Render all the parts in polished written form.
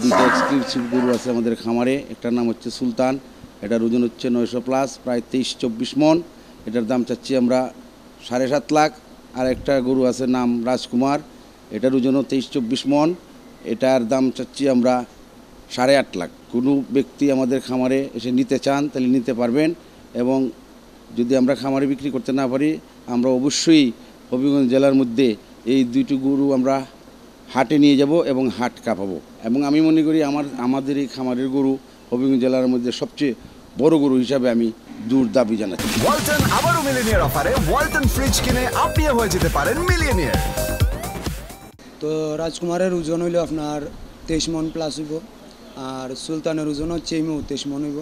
দুইটা এক্সক্লুসিভ গরু আছে আমাদের খামারে, একটার নাম হচ্ছে সুলতান, এটার ওজন হচ্ছে 900+, প্রায় 23-24 মন। এটার দাম চাচ্ছি আমরা 7.5 লাখ। আর একটা গরু আছে নাম রাজকুমার, এটার ওজনও 23-24 মন, এটার দাম চাচ্ছি আমরা 8.5 লাখ। কোনো ব্যক্তি আমাদের খামারে এসে নিতে চান তাহলে নিতে পারবেন, এবং যদি আমরা খামারে বিক্রি করতে না পারি আমরা অবশ্যই হবিগঞ্জ জেলার মধ্যে এই দুইটি গরু আমরা হাটে নিয়ে যাব এবং হাট কাঁপাবো। এবং আমি মনে করি আমাদের এই খামারের গরু হবিগঞ্জ জেলার মধ্যে সবচেয়ে বড় গরু হিসাবে আমি জোর দাবি জানাচ্ছি। ওয়ালটন আবারও মিলিয়নিয়ার অফারে ওয়ালটন ফ্রিজ কিনে আপনিও হয়ে যেতে পারেন মিলিয়নিয়ার। তো রাজকুমারের ওজন হইল আপনার 23 মন প্লাস হইব, আর সুলতানের ওজন হচ্ছে 23 মন হইব।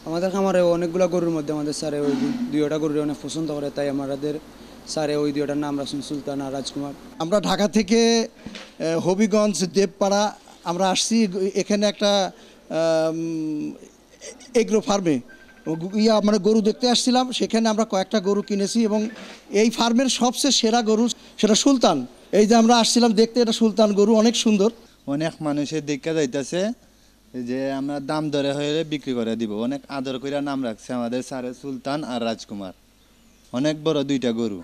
আমাদের খামারে অনেকগুলো গরুর মধ্যে আমাদের স্যারে ওই দুইটা গরুর অনেক পছন্দ করে, তাই আমাদের স্যারে ওই দুইটার নাম রাখছেন সুলতান আর রাজকুমার। আমরা ঢাকা থেকে হবিগঞ্জ দেবপাড়া আমরা আসছি, এখানে একটা এগ্রো ফার্মে মানে গরু দেখতে আসছিলাম, সেখানে আমরা কয়েকটা গরু কিনেছি এবং এই ফার্মের সবচেয়ে সেরা গরু সেটা সুলতান। এই যে আমরা আসছিলাম দেখতে, এটা সুলতান গরু, অনেক সুন্দর। অনেক মানুষের দেখা যাইতেছে যে আমরা দাম দরে হয়ে বিক্রি করে দিব, অনেক আদর করে নাম রাখছে আমাদের স্যারের সুলতান আর রাজকুমার, অনেক বড় দুইটা গরু।